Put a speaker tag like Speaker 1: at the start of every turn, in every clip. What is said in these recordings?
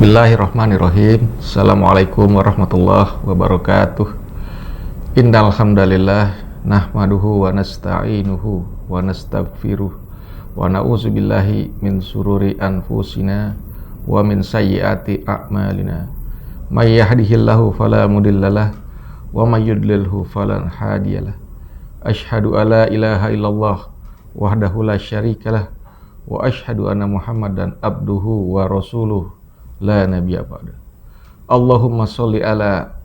Speaker 1: Bismillahirrahmanirrahim. Assalamualaikum warahmatullahi wabarakatuh. Innal hamdalillah nahmaduhu wa nasta'inuhu wa nastaghfiruh wa na'udzu billahi min sururi anfusina wa min sayyiati a'malina. May yahdihillahu fala mudhillalah wa may yudlilhu falan hadiyalah. Asyhadu alla ilaha illallah wahdahu la syarikalah wa asyhadu anna Muhammadan abduhu wa rasuluh la nabiyya ba'da. Allahumma sholli ala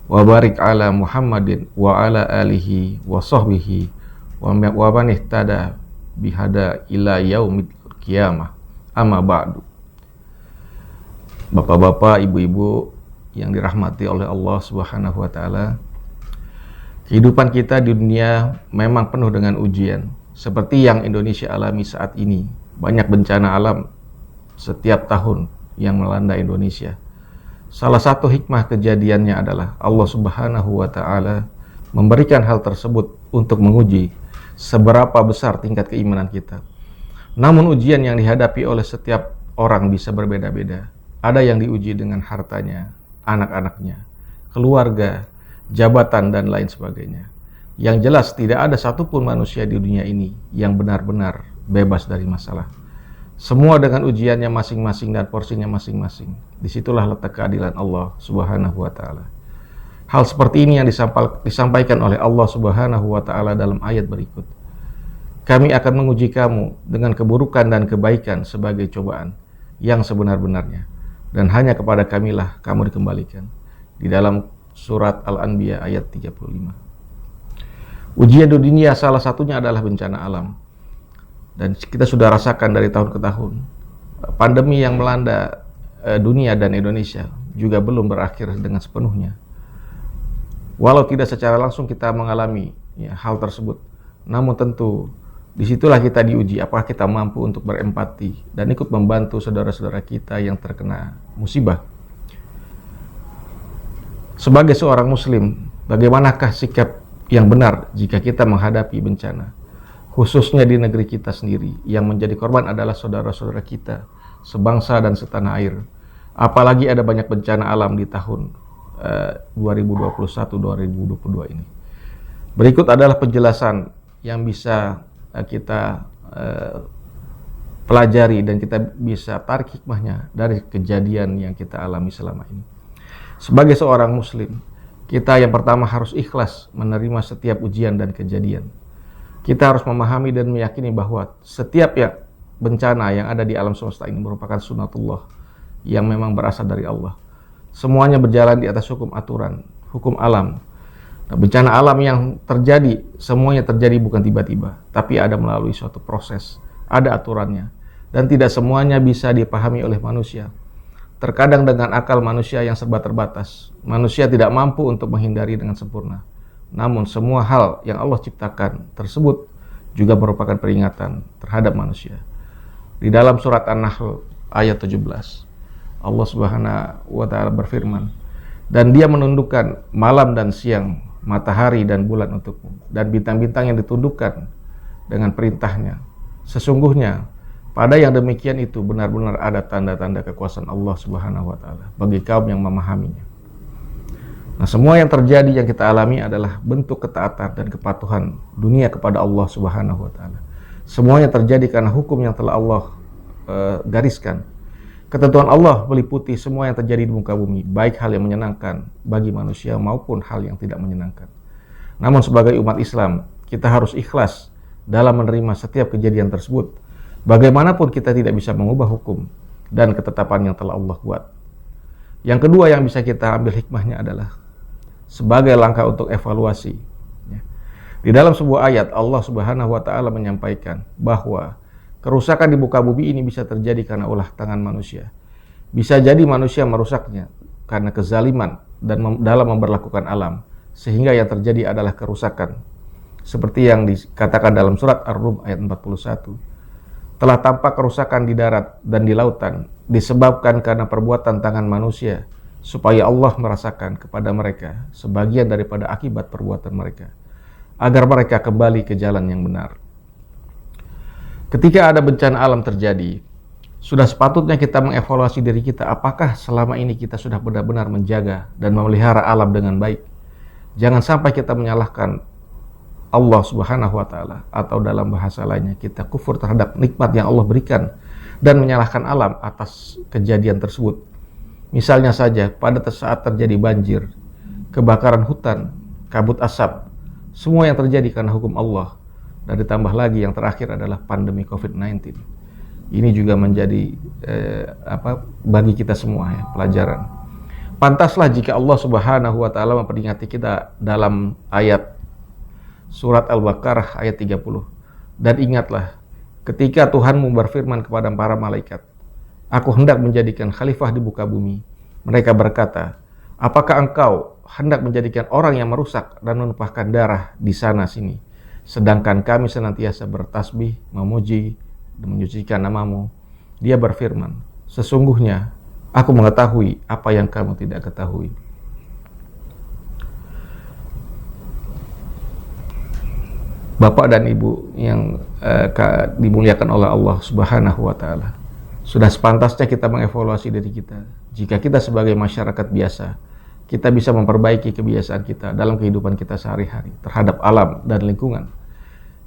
Speaker 1: wa barik ala Muhammadin wa ala alihi wa sahbihi wa man ihtada bihada ila yaumil qiyamah. Amma ba'du. Bapak-bapak, ibu-ibu yang dirahmati oleh Allah Subhanahu wa taala. Kehidupan kita di dunia memang penuh dengan ujian, seperti yang Indonesia alami saat ini. Banyak bencana alam setiap tahun yang melanda Indonesia. Salah satu hikmah kejadiannya adalah Allah Subhanahu wa taala memberikan hal tersebut untuk menguji seberapa besar tingkat keimanan kita. Namun ujian yang dihadapi oleh setiap orang bisa berbeda-beda. Ada yang diuji dengan hartanya, anak-anaknya, keluarga, jabatan, dan lain sebagainya. Yang jelas tidak ada satupun manusia di dunia ini yang benar-benar bebas dari masalah. Semua dengan ujiannya masing-masing dan porsinya masing-masing. Disitulah letak keadilan Allah Subhanahu wa ta'ala. Hal seperti ini yang disampaikan oleh Allah Subhanahu wa ta'ala dalam ayat berikut. Kami akan menguji kamu dengan keburukan dan kebaikan sebagai cobaan yang sebenar-benarnya. Dan hanya kepada kamilah kamu dikembalikan. Di dalam surat Al-Anbiya ayat 35. Ujian di dunia salah satunya adalah bencana alam. Dan kita sudah rasakan dari tahun ke tahun. Pandemi yang melanda dunia dan Indonesia juga belum berakhir dengan sepenuhnya. Walau tidak secara langsung kita mengalami hal tersebut, namun tentu disitulah kita diuji apakah kita mampu untuk berempati dan ikut membantu saudara-saudara kita yang terkena musibah. Sebagai seorang muslim, bagaimanakah sikap yang benar jika kita menghadapi bencana? Khususnya di negeri kita sendiri, yang menjadi korban adalah saudara-saudara kita, sebangsa dan setanah air. Apalagi ada banyak bencana alam di tahun 2021-2022 ini. Berikut adalah penjelasan yang bisa kita pelajari dan kita bisa tarik hikmahnya dari kejadian yang kita alami selama ini. Sebagai seorang muslim, kita yang pertama harus ikhlas menerima setiap ujian dan kejadian. Kita harus memahami dan meyakini bahwa setiap bencana yang ada di alam semesta ini merupakan sunatullah yang memang berasal dari Allah. Semuanya berjalan di atas hukum aturan, hukum alam. Nah, bencana alam yang terjadi, semuanya terjadi bukan tiba-tiba, tapi ada melalui suatu proses, ada aturannya. Dan tidak semuanya bisa dipahami oleh manusia. Terkadang dengan akal manusia yang serba terbatas, manusia tidak mampu untuk menghindari dengan sempurna. Namun semua hal yang Allah ciptakan tersebut juga merupakan peringatan terhadap manusia. Di dalam surat An-Nahl ayat 17, Allah Subhanahu wa ta'ala berfirman, dan dia menundukkan malam dan siang, matahari dan bulan untukmu, dan bintang-bintang yang ditundukkan dengan perintahnya. Sesungguhnya pada yang demikian itu benar-benar ada tanda-tanda kekuasaan Allah Subhanahu wa ta'ala bagi kaum yang memahaminya. Nah, semua yang terjadi yang kita alami adalah bentuk ketaatan dan kepatuhan dunia kepada Allah Subhanahu wa ta'ala. Semuanya terjadi karena hukum yang telah Allah gariskan. Ketentuan Allah meliputi semua yang terjadi di muka bumi, baik hal yang menyenangkan bagi manusia maupun hal yang tidak menyenangkan. Namun sebagai umat Islam, kita harus ikhlas dalam menerima setiap kejadian tersebut. Bagaimanapun kita tidak bisa mengubah hukum dan ketetapan yang telah Allah buat. Yang kedua yang bisa kita ambil hikmahnya adalah sebagai langkah untuk evaluasi. Di dalam sebuah ayat Allah Subhanahu wa ta'ala menyampaikan bahwa kerusakan di muka bumi ini bisa terjadi karena ulah tangan manusia. Bisa jadi manusia merusaknya karena kezaliman dan dalam memperlakukan alam, sehingga yang terjadi adalah kerusakan. Seperti yang dikatakan dalam surat Ar-Rum ayat 41. Telah tampak kerusakan di darat dan di lautan disebabkan karena perbuatan tangan manusia, supaya Allah merasakan kepada mereka sebagian daripada akibat perbuatan mereka, agar mereka kembali ke jalan yang benar. Ketika ada bencana alam terjadi, Sudah sepatutnya kita mengevaluasi diri kita, apakah selama ini kita sudah benar-benar menjaga dan memelihara alam dengan baik. Jangan sampai kita menyalahkan Allah Subhanahu wa Ta'ala, atau dalam bahasa lainnya kita kufur terhadap nikmat yang Allah berikan dan menyalahkan alam atas kejadian tersebut. Misalnya saja pada saat terjadi banjir, kebakaran hutan, kabut asap, semua yang terjadi karena hukum Allah. Dan ditambah lagi yang terakhir adalah pandemi COVID-19. Ini juga menjadi bagi kita semua ya, pelajaran. Pantaslah jika Allah Subhanahu wa Ta'ala memperingati kita dalam ayat surat Al-Baqarah ayat 30. Dan ingatlah ketika Tuhanmu berfirman kepada para malaikat, "Aku hendak menjadikan khalifah di muka bumi." Mereka berkata, "Apakah engkau hendak menjadikan orang yang merusak dan menumpahkan darah di sana sini, sedangkan kami senantiasa bertasbih, memuji dan menyucikan namamu?" Dia berfirman, "Sesungguhnya aku mengetahui apa yang kamu tidak ketahui." Bapak dan Ibu yang dimuliakan oleh Allah Subhanahu wa Ta'ala, sudah sepantasnya kita mengevaluasi diri kita. Jika kita sebagai masyarakat biasa, kita bisa memperbaiki kebiasaan kita dalam kehidupan kita sehari-hari terhadap alam dan lingkungan.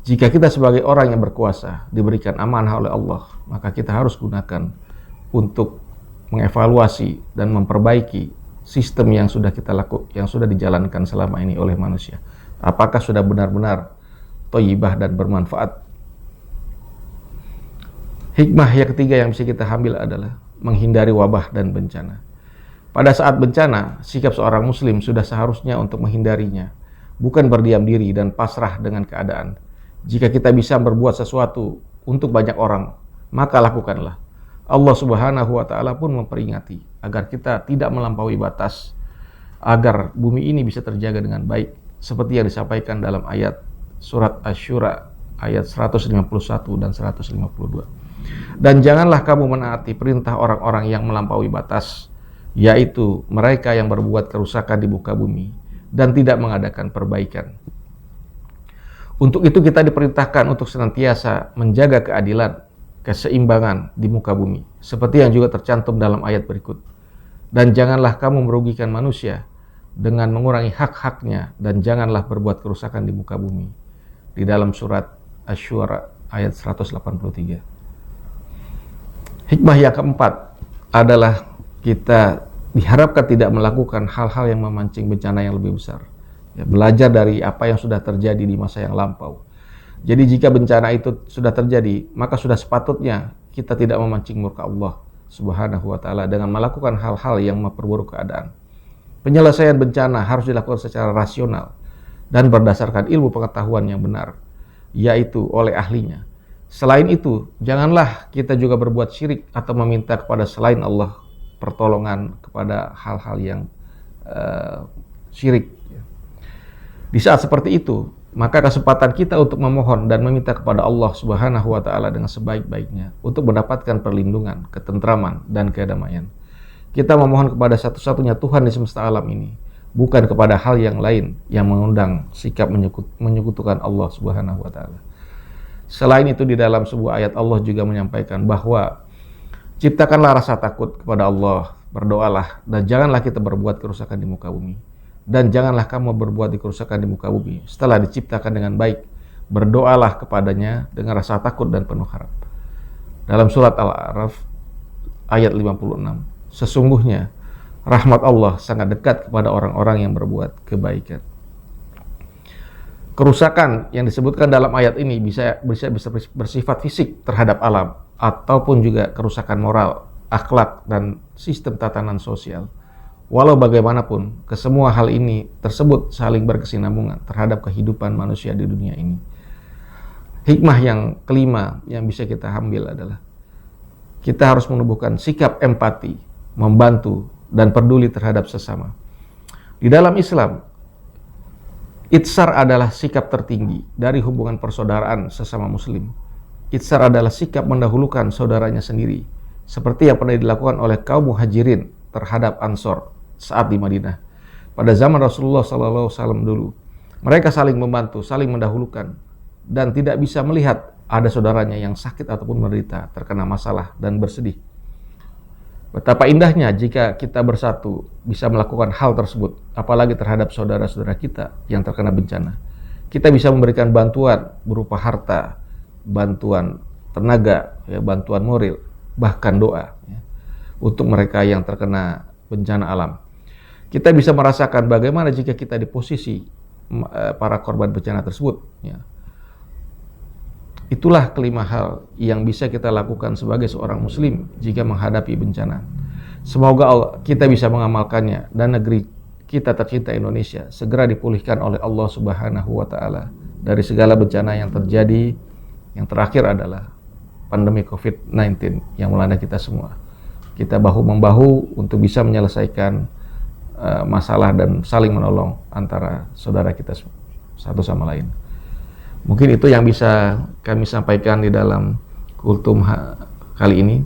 Speaker 1: Jika kita sebagai orang yang berkuasa diberikan amanah oleh Allah, maka kita harus gunakan untuk mengevaluasi dan memperbaiki sistem yang sudah kita lakukan, yang sudah dijalankan selama ini oleh manusia. Apakah sudah benar-benar thayyibah dan bermanfaat? Hikmah yang ketiga yang bisa kita ambil adalah menghindari wabah dan bencana. Pada saat bencana, sikap seorang muslim sudah seharusnya untuk menghindarinya, bukan berdiam diri dan pasrah dengan keadaan. Jika kita bisa berbuat sesuatu untuk banyak orang, maka lakukanlah. Allah Subhanahu wa Ta'ala pun memperingati agar kita tidak melampaui batas, agar bumi ini bisa terjaga dengan baik, seperti yang disampaikan dalam ayat surat Asy-Syura ayat 151 dan 152. Dan janganlah kamu menaati perintah orang-orang yang melampaui batas, yaitu mereka yang berbuat kerusakan di muka bumi dan tidak mengadakan perbaikan. Untuk itu kita diperintahkan untuk senantiasa menjaga keadilan, keseimbangan di muka bumi, seperti yang juga tercantum dalam ayat berikut. Dan janganlah kamu merugikan manusia dengan mengurangi hak-haknya, dan janganlah berbuat kerusakan di muka bumi. Di dalam surat Asy-Syura ayat 183. Hikmah yang keempat adalah kita diharapkan tidak melakukan hal-hal yang memancing bencana yang lebih besar. Ya, belajar dari apa yang sudah terjadi di masa yang lampau. Jadi jika bencana itu sudah terjadi, maka sudah sepatutnya kita tidak memancing murka Allah Subhanahu wa Ta'ala dengan melakukan hal-hal yang memperburuk keadaan. Penyelesaian bencana harus dilakukan secara rasional dan berdasarkan ilmu pengetahuan yang benar, yaitu oleh ahlinya. Selain itu, janganlah kita juga berbuat syirik atau meminta kepada selain Allah pertolongan kepada hal-hal yang syirik. Di saat seperti itu, maka kesempatan kita untuk memohon dan meminta kepada Allah Subhanahu wa Ta'ala dengan sebaik-baiknya untuk mendapatkan perlindungan, ketentraman, dan kedamaian. Kita memohon kepada satu-satunya Tuhan di semesta alam ini, bukan kepada hal yang lain yang mengundang sikap menyekutukan Allah Subhanahu wa Ta'ala. Selain itu, di dalam sebuah ayat Allah juga menyampaikan bahwa ciptakanlah rasa takut kepada Allah, berdoalah, dan janganlah kita berbuat kerusakan di muka bumi. Dan janganlah kamu berbuat kerusakan di muka bumi setelah diciptakan dengan baik. Berdoalah kepadanya dengan rasa takut dan penuh harap. Dalam surat Al-A'raf ayat 56. Sesungguhnya rahmat Allah sangat dekat kepada orang-orang yang berbuat kebaikan. Kerusakan yang disebutkan dalam ayat ini bisa bersifat fisik terhadap alam, ataupun juga kerusakan moral, akhlak, dan sistem tatanan sosial. Walau bagaimanapun, kesemua hal ini tersebut saling berkesinambungan terhadap kehidupan manusia di dunia ini. Hikmah yang kelima yang bisa kita ambil adalah kita harus menumbuhkan sikap empati, membantu, dan peduli terhadap sesama. Di dalam Islam, Itsar adalah sikap tertinggi dari hubungan persaudaraan sesama muslim. Itsar adalah sikap mendahulukan saudaranya sendiri, seperti yang pernah dilakukan oleh kaum muhajirin terhadap Ansor saat di Madinah. Pada zaman Rasulullah SAW dulu, mereka saling membantu, saling mendahulukan, dan tidak bisa melihat ada saudaranya yang sakit ataupun menderita, terkena masalah dan bersedih. Betapa indahnya jika kita bersatu bisa melakukan hal tersebut, apalagi terhadap saudara-saudara kita yang terkena bencana. Kita bisa memberikan bantuan berupa harta, bantuan tenaga, ya, bantuan moral, bahkan doa, ya, untuk mereka yang terkena bencana alam. Kita bisa merasakan bagaimana jika kita di posisi para korban bencana tersebut, ya. Itulah kelima hal yang bisa kita lakukan sebagai seorang muslim jika menghadapi bencana. Semoga kita bisa mengamalkannya dan negeri kita tercinta Indonesia segera dipulihkan oleh Allah Subhanahu wa taala dari segala bencana yang terjadi. Yang terakhir adalah pandemi COVID-19 yang melanda kita semua. Kita bahu-membahu untuk bisa menyelesaikan masalah dan saling menolong antara saudara kita satu sama lain. Mungkin itu yang bisa kami sampaikan di dalam kultum kali ini.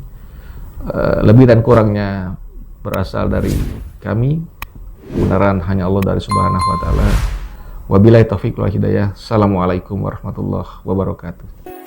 Speaker 1: Lebih dan kurangnya berasal dari kami. Kebenaran hanya Allah dari Subhanahu wa taala. Wabillahi taufiq wal hidayah. Assalamualaikum warahmatullahi wabarakatuh.